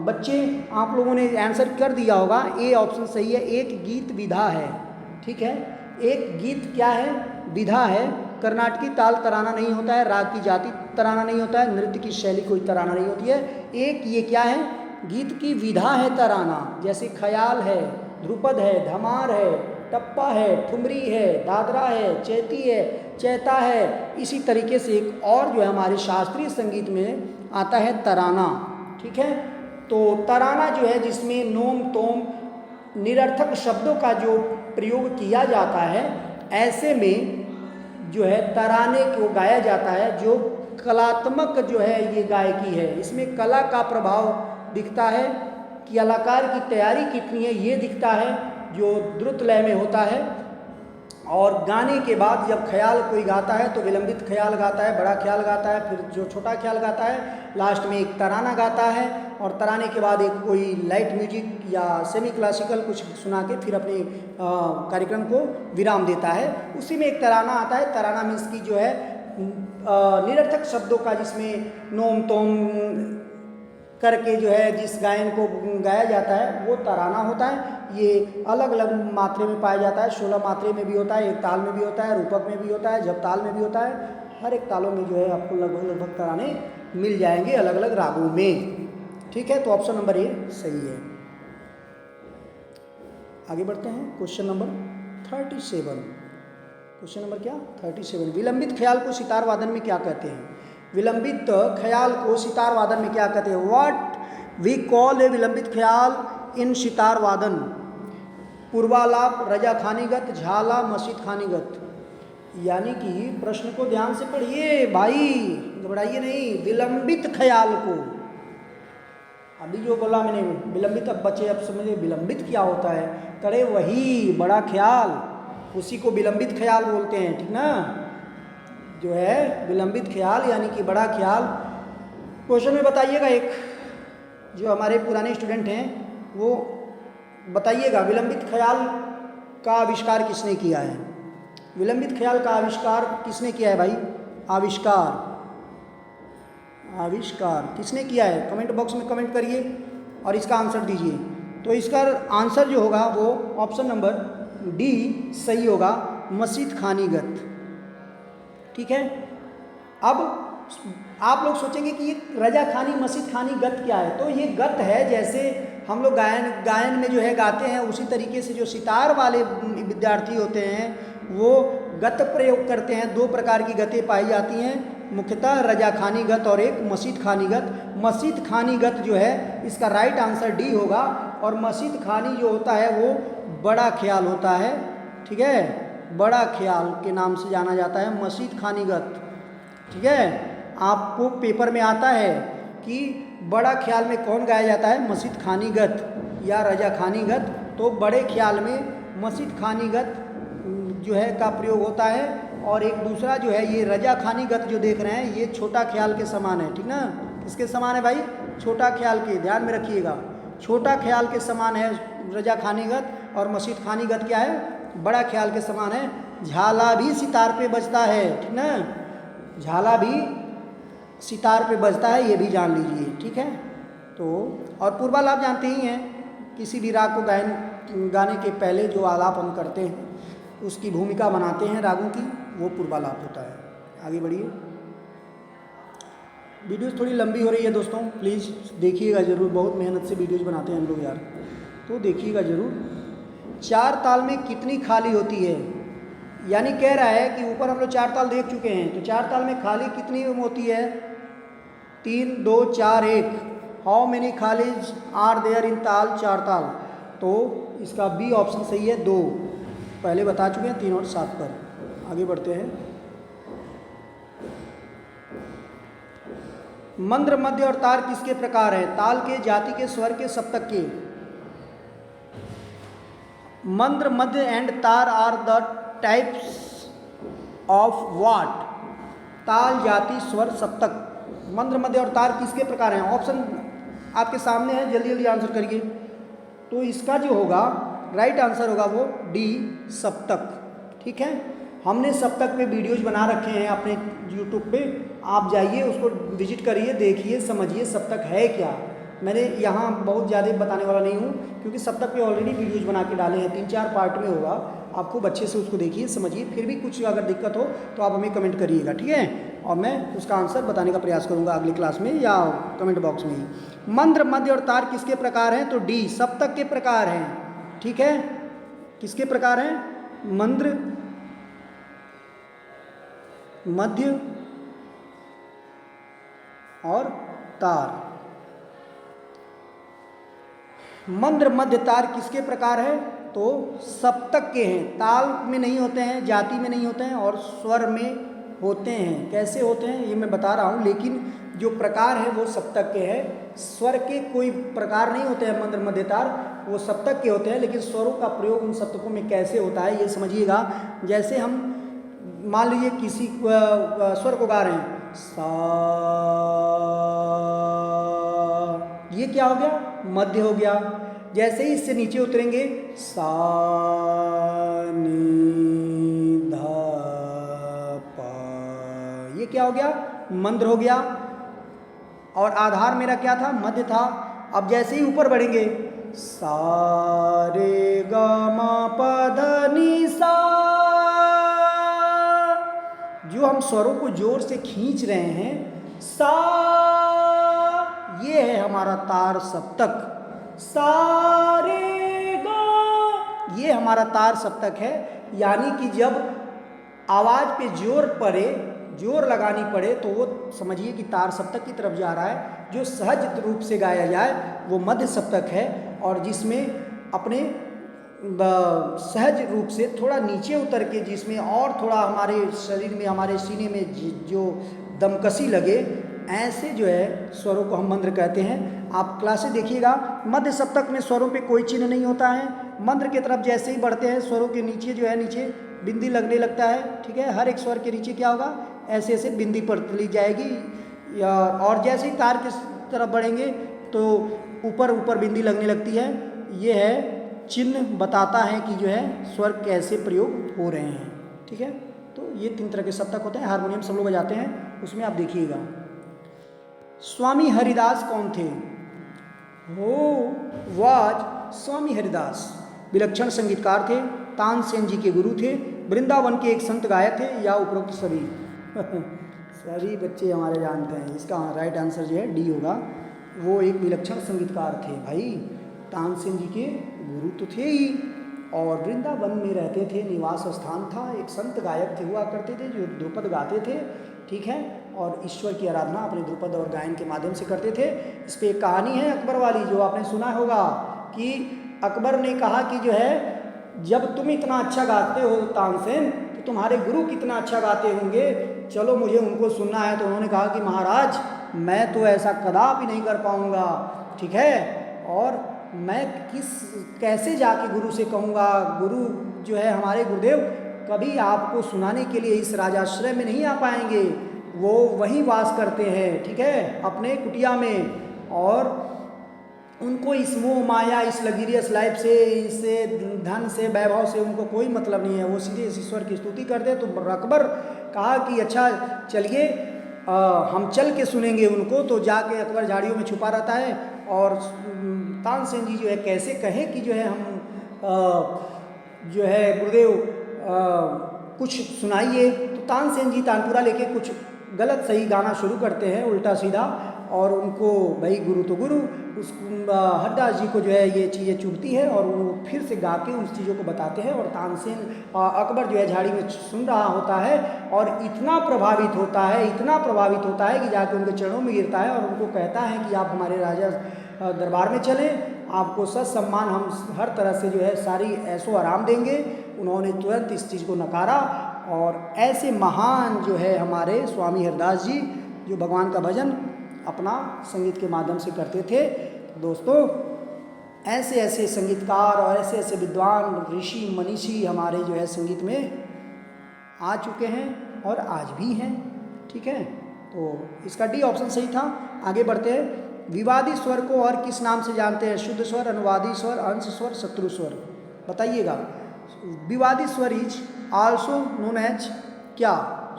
बच्चे, आप लोगों ने आंसर कर दिया होगा, ए ऑप्शन सही है। एक गीत विधा है, ठीक है, एक गीत क्या है, विधा है। कर्नाटकी ताल तराना नहीं होता है, राग की जाति तराना नहीं होता है, नृत्य की शैली कोई तराना नहीं होती है। एक ये क्या है, गीत की विधा है तराना। जैसे ख्याल है, ध्रुपद है, धमार है, टप्पा है, ठुमरी है, दादरा है, चैती है, चैता है। इसी तरीके से एक और जो है हमारे शास्त्रीय संगीत में आता है तराना। ठीक है, तो तराना जो है जिसमें नोम तोम निरर्थक शब्दों का जो प्रयोग किया जाता है, ऐसे में जो है तराने को गाया जाता है। जो कलात्मक जो है ये गायकी है, इसमें कला का प्रभाव दिखता है, कलाकार की तैयारी कितनी है ये दिखता है, जो द्रुत लय में होता है। और गाने के बाद जब ख्याल कोई गाता है तो विलंबित ख्याल गाता है, बड़ा ख्याल गाता है, फिर जो छोटा ख्याल गाता है, लास्ट में एक तराना गाता है। और तराने के बाद एक कोई लाइट म्यूजिक या सेमी क्लासिकल कुछ सुना के फिर अपने कार्यक्रम को विराम देता है। उसी में एक तराना आता है। तराना मीन्स की जो है निरर्थक शब्दों का, जिसमें नोम तोम करके जो है जिस गायन को गाया जाता है वो तराना होता है। ये अलग अलग मात्रे में पाया जाता है, 16 मात्रे में भी होता है, एक ताल में भी होता है, रूपक में भी होता है, जब ताल में भी होता है। हर एक तालों में जो है आपको लगभग तराने मिल जाएंगे अलग अलग रागों में। ठीक है, तो ऑप्शन नंबर ए सही है। आगे बढ़ते हैं, क्वेश्चन नंबर 37। क्वेश्चन नंबर क्या, 37। विलंबित ख्याल को सितार वादन में क्या कहते हैं? विलंबित ख्याल को सितार वादन में क्या कहते हैं? व्हाट वी कॉल ए विलंबित ख्याल इन सितार वादन? पूर्वालाप, रजा खानीगत, झाला, मसीद खानीगत। यानी कि प्रश्न को ध्यान से पढ़िए भाई, घबराइए नहीं। विलंबित ख्याल को, अभी जो बोला मैंने विलंबित, अब बच्चे अब समझे विलंबित क्या होता है। करे वही बड़ा ख्याल, उसी को विलंबित ख्याल बोलते हैं, ठीक ना। जो है विलंबित ख्याल यानी कि बड़ा ख्याल। क्वेश्चन में बताइएगा, एक जो हमारे पुराने स्टूडेंट हैं वो बताइएगा, विलंबित ख्याल का आविष्कार किसने किया है? विलंबित ख्याल का आविष्कार किसने किया है भाई? आविष्कार किसने किया है? कमेंट बॉक्स में कमेंट करिए और इसका आंसर दीजिए। तो इसका आंसर जो होगा वो ऑप्शन नंबर डी सही होगा, मसीद खानीगत। ठीक है, अब आप लोग सोचेंगे कि ये रजा खानी मसीद खानी गत क्या है? तो ये गत है, जैसे हम लोग गायन में जो है गाते हैं, उसी तरीके से जो सितार वाले विद्यार्थी होते हैं वो गत प्रयोग करते हैं। 2 प्रकार की गतें पाई जाती हैं, मुख्यतः रजा खानी गत और एक मसीद खानी गत। मसीद खानी गत जो है इसका राइट आंसर डी होगा। और मसीद खानी जो होता है वो बड़ा ख्याल होता है। ठीक है, बड़ा ख्याल के नाम से जाना जाता है, मसीद खानीगत। ठीक है, आपको पेपर में आता है कि बड़ा ख्याल में कौन गाया जाता है? मसीद खानीगत या रजा खानीगत। तो बड़े ख्याल में मसीद खानीगत जो है का प्रयोग होता है। और एक दूसरा जो है ये रजा खानीगत जो देख रहे हैं ये छोटा ख्याल के समान है। ठीक ना, किसके समान है भाई? छोटा ख्याल के, ध्यान में रखिएगा, छोटा ख्याल के समान है रजा खानीगत। और मसीद खानीगत क्या है? बड़ा ख्याल के समान है। झाला भी सितार पे बजता है, ठीक ना, झाला भी सितार पे बजता है, ये भी जान लीजिए। ठीक है, तो और पूर्वालाप जानते ही हैं, किसी भी राग को गाने के पहले जो आलाप हम करते हैं उसकी भूमिका बनाते हैं रागों की, वो पूर्वालाप होता है। आगे बढ़िए, वीडियोस थोड़ी लंबी हो रही है दोस्तों, प्लीज़ देखिएगा ज़रूर, बहुत मेहनत से वीडियोस बनाते हैं हम लोग यार, तो देखिएगा ज़रूर। 4 ताल में कितनी खाली होती है? यानी कह रहा है कि ऊपर हम लोग 4 ताल देख चुके हैं, तो 4 ताल में खाली कितनी होती है? 3, 2, 4, 1। How many khalis are there in taal? 4 ताल। तो इसका बी ऑप्शन सही है, 2। पहले बता चुके हैं 3 और 7 पर। आगे बढ़ते हैं। मंद्र, मध्य और तार किसके प्रकार हैं? ताल के, जाति के, स्वर के, सप्तक के। Mandra, madhya and taar are the types of what? ताल, जाति, स्वर, सप्तक। मंद्र, मध्य और तार किसके प्रकार हैं? ऑप्शन आपके सामने है, जल्दी जल्दी आंसर करिए। तो इसका जो होगा राइट आंसर होगा वो डी, सप्तक। ठीक है, हमने सप्तक पे वीडियोज बना रखे हैं अपने यूट्यूब पे, आप जाइए उसको विजिट करिए, देखिए, समझिए सप्तक है क्या। मैंने यहाँ बहुत ज़्यादा बताने वाला नहीं हूँ, क्योंकि सप्तक पे ऑलरेडी वीडियोज बना के डाले हैं, 3-4 पार्ट में होगा। आप खूब अच्छे से उसको देखिए, समझिए, फिर भी कुछ अगर दिक्कत हो तो आप हमें कमेंट करिएगा, ठीक है, और मैं उसका आंसर बताने का प्रयास करूँगा अगली क्लास में या कमेंट बॉक्स में ही। मंद्र, मध्य और तार किसके प्रकार हैं? तो डी, सप्तक के प्रकार हैं। ठीक है, किसके प्रकार हैं? मंद्र, मध्य और तार। मंद्र, मध्य, तार किसके प्रकार है? तो सप्तक के हैं। ताल में नहीं होते हैं, जाति में नहीं होते हैं और स्वर में होते हैं। कैसे होते हैं ये मैं बता रहा हूँ, लेकिन जो प्रकार है वो सप्तक के हैं। स्वर के कोई प्रकार नहीं होते हैं मंद्र, मध्य, तार, वो सप्तक के होते हैं, लेकिन स्वरों का प्रयोग उन सप्तकों में कैसे होता है ये समझिएगा। जैसे हम मान लीजिए किसी स्वर को गा रहे हैं, सा, ये क्या हो गया? मध्य हो गया। जैसे ही इससे नीचे उतरेंगे, सा, नी, धा, पा, ये क्या हो गया? मंद्र हो गया। और आधार मेरा क्या था? मध्य था। अब जैसे ही ऊपर बढ़ेंगे, सा, रे, ग, म, प, ध, नि, सा, जो हम स्वरों को जोर से खींच रहे हैं, सा, ये है हमारा तार सप्तक। सा, रे, ग, ये हमारा तार सप्तक है। यानी कि जब आवाज पे जोर पड़े, जोर लगानी पड़े, तो वो समझिए कि तार सप्तक की तरफ जा रहा है। जो सहज रूप से गाया जाए वो मध्य सप्तक है, और जिसमें अपने सहज रूप से थोड़ा नीचे उतर के, जिसमें और थोड़ा हमारे शरीर में, हमारे सीने में जो दमकसी लगे, ऐसे जो है स्वरों को हम मंद्र कहते हैं। आप क्लासें देखिएगा, मध्य सप्तक में स्वरों पे कोई चिन्ह नहीं होता है। मंद्र की तरफ जैसे ही बढ़ते हैं, स्वरों के नीचे जो है, नीचे बिंदी लगने लगता है। ठीक है, हर एक स्वर के नीचे क्या होगा? ऐसे ऐसे बिंदी पड़ती जाएगी। या और जैसे ही तार की तरफ बढ़ेंगे तो ऊपर ऊपर बिंदी लगने लगती है। ये है चिन्ह, बताता है कि जो है स्वर कैसे प्रयोग हो रहे हैं। ठीक है, तो ये 3 तरह के सप्तक होते हैं। हारमोनियम सब लोग बजाते हैं, उसमें आप देखिएगा। स्वामी हरिदास कौन थे? हो वाज स्वामी हरिदास विलक्षण संगीतकार थे, तानसेन जी के गुरु थे, वृंदावन के एक संत गायक थे, या उपरोक्त सभी? सभी बच्चे हमारे जानते हैं। इसका राइट आंसर जो है डी होगा। वो एक विलक्षण संगीतकार थे भाई, तानसेन जी के गुरु तो थे ही, और वृंदावन में रहते थे, निवास स्थान था। एक संत गायक थे, हुआ करते थे, जो ध्रुपद गाते थे। ठीक है, और ईश्वर की आराधना अपने ध्रुपद और गायन के माध्यम से करते थे। इस पर एक कहानी है अकबर वाली, जो आपने सुना होगा, कि अकबर ने कहा कि जो है, जब तुम इतना अच्छा गाते हो तानसेन, तो तुम्हारे गुरु कितना अच्छा गाते होंगे, चलो मुझे उनको सुनना है। तो उन्होंने कहा कि महाराज, मैं तो ऐसा कदापि नहीं कर पाऊँगा। ठीक है, और मैं कैसे जाके गुरु से कहूँगा? गुरु जो है हमारे गुरुदेव कभी आपको सुनाने के लिए इस राजाश्रय में नहीं आ पाएंगे, वो वहीं वास करते हैं। ठीक है, अपने कुटिया में, और उनको इस मोह माया, इस लग्जरियस लाइफ से, इससे धन से, वैभव से उनको कोई मतलब नहीं है। वो सीधे ईश्वर की स्तुति कर दे। तो अकबर कहा कि अच्छा चलिए, हम चल के सुनेंगे उनको। तो जाके अकबर झाड़ियों में छुपा रहता है, और तानसेन जी जो है कैसे कहें कि जो है हम जो है गुरुदेव कुछ सुनाइए। तो तानसेन जी तानपुरा लेके कुछ गलत सही गाना शुरू करते हैं, उल्टा सीधा, और उनको भाई गुरु तो गुरु, उस हरदास जी को जो है ये चीज़ें चुभती है, और वो फिर से गा के उन चीज़ों को बताते हैं। और तानसेन अकबर जो है झाड़ी में सुन रहा होता है, और इतना प्रभावित होता है, इतना प्रभावित होता है कि जाके उनके चरणों में गिरता है, और उनको कहता है कि आप हमारे राजा दरबार में चलें, आपको सत सम्मान हम हर तरह से जो है सारी ऐशो आराम देंगे। उन्होंने तुरंत इस चीज़ को नकारा, और ऐसे महान जो है हमारे स्वामी हरदास जी, जो भगवान का भजन अपना संगीत के माध्यम से करते थे। दोस्तों, ऐसे ऐसे संगीतकार और ऐसे ऐसे विद्वान ऋषि मनीषी हमारे जो है संगीत में आ चुके हैं और आज भी हैं। ठीक है, तो इसका डी ऑप्शन सही था। आगे बढ़ते हैं। विवादी स्वर को और किस नाम से जानते हैं? शुद्ध स्वर, अनुवादी स्वर, अंश स्वर, शत्रु स्वर। बताइएगा। विवादी स्वर इज आल्सो नोन एज क्या?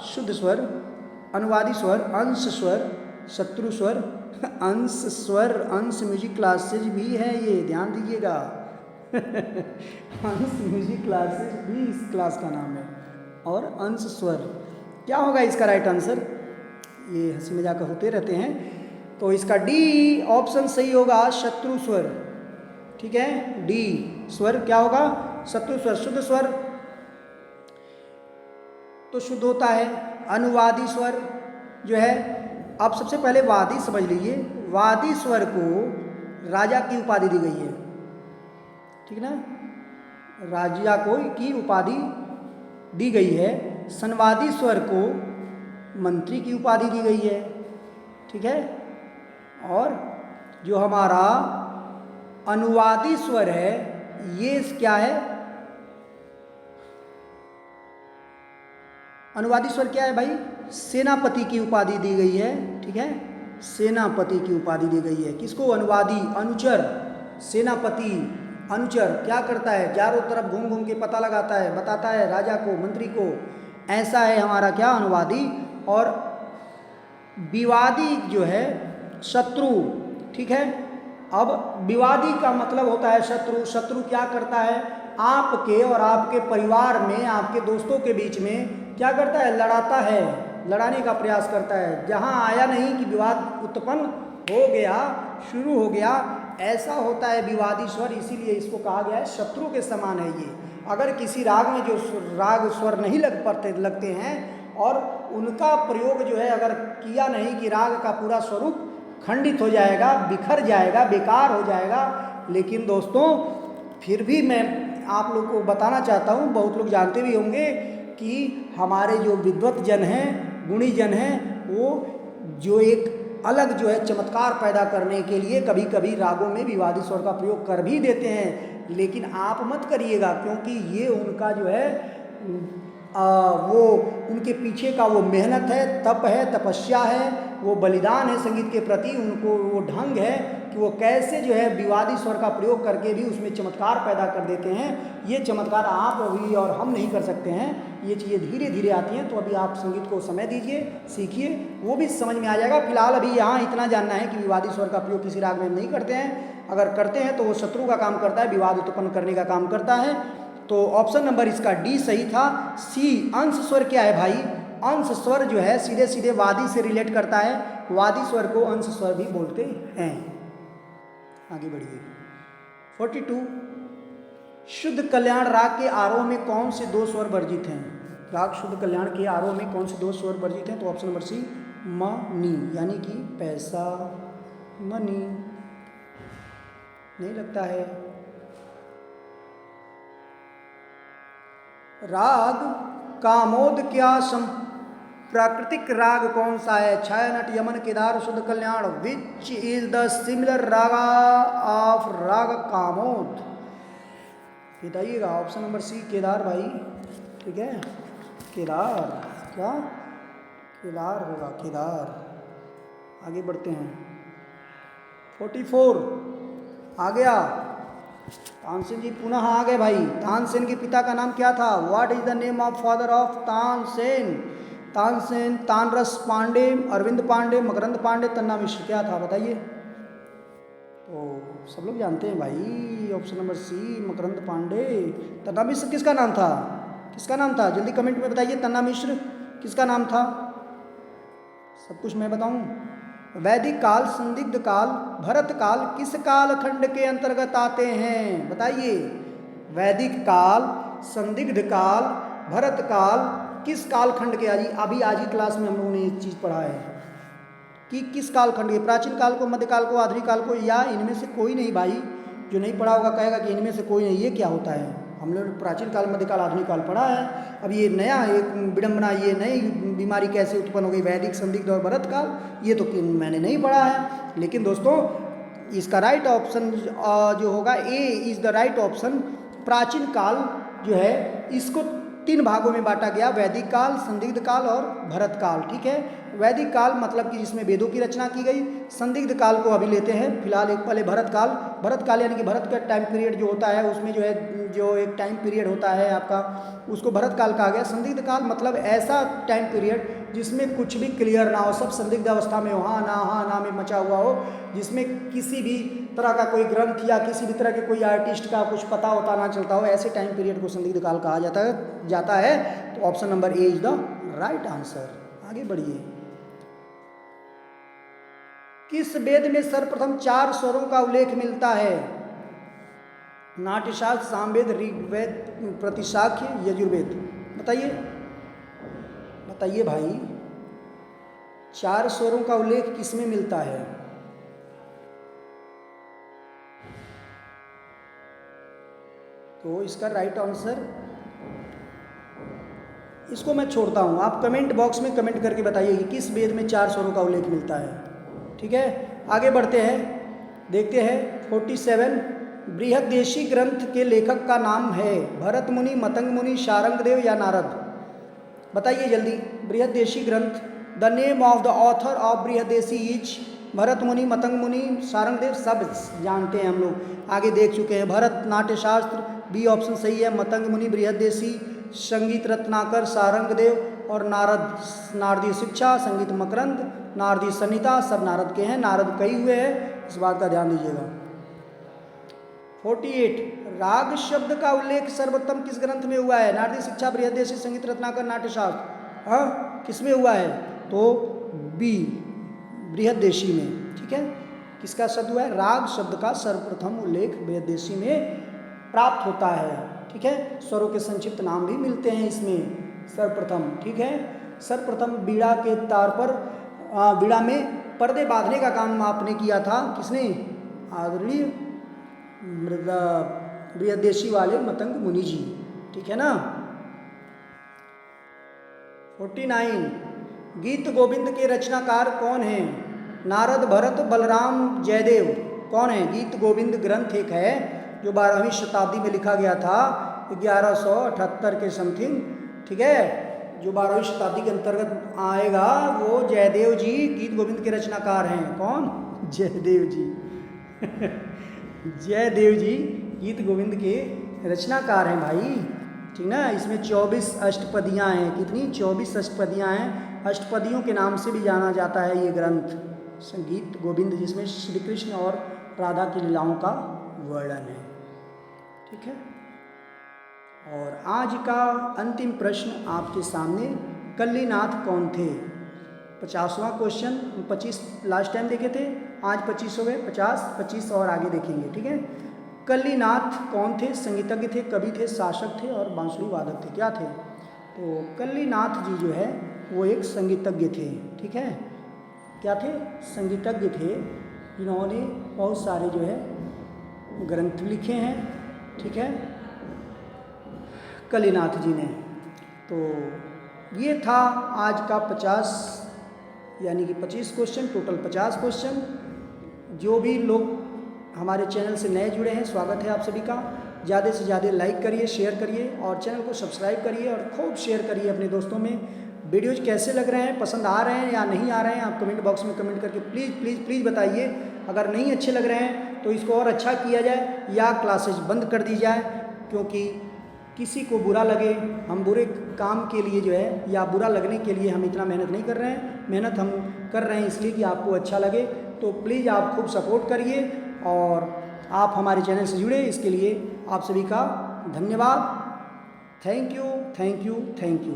शुद्ध स्वर, अनुवादी स्वर, अंश स्वर, शत्रु स्वर। अंश स्वर, अंश म्यूजिक क्लासेज भी है, ये ध्यान दीजिएगा। अंश म्यूजिक क्लासेज भी इस क्लास का नाम है। और अंश स्वर क्या होगा इसका राइट आंसर? ये हंसी मजाक होते रहते हैं। तो इसका डी ऑप्शन सही होगा, शत्रु स्वर। ठीक है, डी स्वर क्या होगा? शत्रु स्वर। शुद्ध स्वर तो शुद्ध होता है। अनुवादी स्वर जो है, अब सबसे पहले वादी समझ लीजिए। वादी स्वर को राजा की उपाधि दी गई है, ठीक ना, राजा को की उपाधि दी गई है। संवादी स्वर को मंत्री की उपाधि दी गई है। ठीक है, और जो हमारा अनुवादी स्वर है ये क्या है? अनुवादी स्वर क्या है भाई? सेनापति की उपाधि दी गई है। ठीक है, सेनापति की उपाधि दी गई है। किसको? अनुवादी, अनुचर। सेनापति अनुचर क्या करता है? चारों तरफ घूम घूम के पता लगाता है, बताता है राजा को, मंत्री को। ऐसा है हमारा क्या? अनुवादी। और विवादी जो है शत्रु। ठीक है, अब विवादी का मतलब होता है शत्रु। शत्रु क्या करता है? आपके और आपके परिवार में, आपके दोस्तों के बीच में क्या करता है? लड़ाता है, लड़ाने का प्रयास करता है। जहां आया नहीं कि विवाद उत्पन्न हो गया, शुरू हो गया, ऐसा होता है विवादी स्वर। इसीलिए इसको कहा गया है शत्रु के समान है ये। अगर किसी राग में जो राग स्वर नहीं लगते हैं और उनका प्रयोग जो है अगर किया नहीं कि राग का पूरा स्वरूप खंडित हो जाएगा, बिखर जाएगा, बेकार हो जाएगा। लेकिन दोस्तों, फिर भी मैं आप लोग को बताना चाहता हूँ, बहुत लोग जानते भी होंगे कि हमारे जो विद्वत जन हैं, गुणी जन हैं, वो जो एक अलग जो है चमत्कार पैदा करने के लिए कभी कभी रागों में विवादी स्वर का प्रयोग कर भी देते हैं। लेकिन आप मत करिएगा, क्योंकि ये उनका जो है वो उनके पीछे का वो मेहनत है, तप है, तपस्या है, वो बलिदान है संगीत के प्रति। उनको वो ढंग है कि वो कैसे जो है विवादी स्वर का प्रयोग करके भी उसमें चमत्कार पैदा कर देते हैं। ये चमत्कार आप अभी और हम नहीं कर सकते हैं, ये चीज़ें धीरे धीरे आती हैं। तो अभी आप संगीत को समय दीजिए, सीखिए, वो भी समझ में आ जाएगा। फिलहाल अभी यहाँ इतना जानना है कि विवादी स्वर का प्रयोग किसी राग में नहीं करते हैं। अगर करते हैं तो वो शत्रु का काम करता है, विवाद उत्पन्न करने का काम करता है। तो ऑप्शन नंबर इसका डी सही था। सी अंश स्वर क्या है भाई? अंश स्वर जो है सीधे सीधे वादी से रिलेट करता है। वादी स्वर को अंश स्वर भी बोलते हैं। आगे बढ़िए। 42 शुद्ध कल्याण राग के आरोह में कौन से दो स्वर वर्जित हैं? राग शुद्ध कल्याण के आरोह में कौन से दो स्वर वर्जित हैं? तो ऑप्शन नंबर सी म नी, यानी कि पैसा मनी। नहीं लगता है। राग कामोद क्या प्राकृतिक राग कौन सा है? छाया, नट, Yaman, Kedar, Shuddh Kalyan. Which is the similar raga of raag Kamod? बताइएगा। ऑप्शन नंबर सी केदार भाई। ठीक है, केदार। क्या? केदार होगा, केदार। आगे बढ़ते हैं। 44 आ गया। तानसेन जी पुनः आ गए भाई। तानसेन के पिता का नाम क्या था? What is the name of father of Tansen? Tansen, Tanras Pandey, Arvind Pandey, Makrand Pandey, Tanna Mishra. क्या था बताइए? तो सब लोग जानते हैं भाई, ऑप्शन नंबर सी मकरंद पांडे। तन्ना मिश्र किसका नाम था? किसका नाम था? जल्दी कमेंट में बताइए। तन्ना मिश्र किसका नाम था? सब कुछ मैं बताऊं? वैदिक काल, संदिग्ध काल, भरत काल किस काल खंड के अंतर्गत आते हैं? बताइए। वैदिक काल, संदिग्ध काल, भरत काल किस काल खंड के? अभी आज ही क्लास में हम लोगों ने ये चीज़ पढ़ा है कि किस काल खंड के। प्राचीन काल को, मध्यकाल को, आधुनिक काल को, या इनमें से कोई नहीं भाई। जो नहीं पढ़ा होगा कहेगा कि इनमें से कोई नहीं। ये क्या होता है? हम लोग प्राचीन काल, मध्यकाल, आधुनिक काल पढ़ा है। अब ये नया एक विडंबना, ये नई बीमारी कैसे उत्पन्न हो गई, वैदिक, संदिग्ध और भरत काल, ये तो मैंने नहीं पढ़ा है। लेकिन दोस्तों इसका राइट ऑप्शन जो होगा A is the right option. प्राचीन काल जो है इसको 3 भागों में बांटा गया, वैदिक काल, संदिग्ध काल और भरत काल। ठीक है, वैदिक काल मतलब कि जिसमें वेदों की रचना की गई। संदिग्ध काल को अभी लेते हैं फिलहाल, एक पहले भरत काल। भरत काल यानी कि भरत का टाइम पीरियड जो होता है उसमें जो है, जो एक टाइम पीरियड होता है आपका, उसको भरत काल कहा गया। संदिग्ध काल मतलब ऐसा टाइम पीरियड जिसमें कुछ भी क्लियर ना हो, सब संदिग्ध अवस्था में हो, हाँ ना में मचा हुआ हो, जिसमें किसी भी तरह का कोई ग्रंथ या किसी भी तरह के कोई आर्टिस्ट का कुछ पता होता ना चलता हो, ऐसे टाइम पीरियड को संदिग्ध काल कहा जाता है। तो option number A is the right answer. आगे बढ़िए। किस वेद में सर्वप्रथम 4 स्वरों का उल्लेख मिलता है? नाट्यशास्त्र, सामवेद, ऋग्वेद, प्रतिशाख्य, यजुर्वेद। बताइए भाई, 4 स्वरों का उल्लेख किसमें मिलता है? तो इसका राइट आंसर, इसको मैं छोड़ता हूँ, आप कमेंट बॉक्स में कमेंट करके बताइए कि किस वेद में 4 स्वरों का उल्लेख मिलता है। ठीक है, आगे बढ़ते हैं, देखते हैं 47। बृहदेशी ग्रंथ के लेखक का नाम है भरत मुनि, मतंग मुनि, शारंगदेव या नारद? बताइए जल्दी। बृहदेशी ग्रंथ, the name of the author of Brihaddeshi is Bharat मुनि, मतंग मुनि, शारंगदेव, सब जानते हैं हम लोग, आगे देख चुके हैं। भरत नाट्यशास्त्र, बी ऑप्शन सही है। मतंग मुनि बृहदेशी, संगीत रत्नाकर शारंगदेव और नारद नारदी शिक्षा, संगीत मकरंद, नारदी संहिता, सब नारद के हैं। नारद कई हुए हैं, इस बात का ध्यान दीजिएगा। 48। राग शब्द का उल्लेख सर्वोत्तम किस ग्रंथ में हुआ है? नारदी शिक्षा, बृहदेशी, संगीत रत्नाकर, नाट्यशास्त्र। हाँ, किस में हुआ है? तो बी, बृहदेशी में। ठीक है, किसका शब्द हुआ है? राग शब्द का सर्वप्रथम उल्लेख बृहदेशी में प्राप्त होता है। ठीक है, स्वरों के संक्षिप्त नाम भी मिलते हैं इसमें सर्वप्रथम। ठीक है, सर्वप्रथम बीड़ा के तार पर, बीड़ा में पर्दे बांधने का काम आपने किया था, किसने? आदरणीय बृहदेशी वाले मतंग मुनि जी। ठीक है ना। 49। गीत गोविंद के रचनाकार कौन हैं? नारद, भरत, बलराम, जयदेव। कौन है? गीत गोविंद ग्रंथ एक है जो 12वीं शताब्दी में लिखा गया था, 1178 के समथिंग। ठीक है, जो 12वीं शताब्दी के अंतर्गत आएगा, वो जयदेव जी गीत गोविंद के रचनाकार हैं। कौन? जयदेव जी। जयदेव जी गीत गोविंद के रचनाकार हैं भाई। ठीक ना। इसमें 24 अष्टपदियाँ हैं। कितनी? 24 अष्टपदियाँ हैं। अष्टपदियों के नाम से भी जाना जाता है ये ग्रंथ, संगीत गोविंद, जिसमें श्री कृष्ण और राधा की लीलाओं का वर्णन है। ठीक है, और आज का अंतिम प्रश्न आपके सामने, कल्लीनाथ कौन थे? 50वां क्वेश्चन। 25 लास्ट टाइम देखे थे, आज 25 हो गए, 50 और आगे देखेंगे। ठीक है, कल्लीनाथ कौन थे? संगीतज्ञ थे, कवि थे, शासक थे और बांसुरी वादक थे। क्या थे? तो कल्लीनाथ जी जो है वो एक संगीतज्ञ थे। ठीक है, क्या थे? संगीतज्ञ थे, जिन्होंने बहुत सारे जो है ग्रंथ लिखे हैं। ठीक है, कल्लीनाथ जी ने। तो ये था आज का 50 यानी कि 25 क्वेश्चन, टोटल 50 क्वेश्चन। जो भी लोग हमारे चैनल से नए जुड़े हैं, स्वागत है आप सभी का। ज़्यादा से ज़्यादा लाइक करिए, शेयर करिए और चैनल को सब्सक्राइब करिए और खूब शेयर करिए अपने दोस्तों में। वीडियोज कैसे लग रहे हैं, पसंद आ रहे हैं या नहीं आ रहे हैं, आप कमेंट बॉक्स में कमेंट करके प्लीज़ प्लीज़ प्लीज़ बताइए। अगर नहीं अच्छे लग रहे हैं तो इसको और अच्छा किया जाए या क्लासेज बंद कर दी जाए, क्योंकि किसी को बुरा लगे, हम बुरे काम के लिए जो है या बुरा लगने के लिए हम इतना मेहनत नहीं कर रहे हैं। मेहनत हम कर रहे हैं इसलिए कि आपको अच्छा लगे। तो प्लीज़ आप खूब सपोर्ट करिए और आप हमारे चैनल से जुड़े, इसके लिए आप सभी का धन्यवाद। Thank you, thank you, thank you.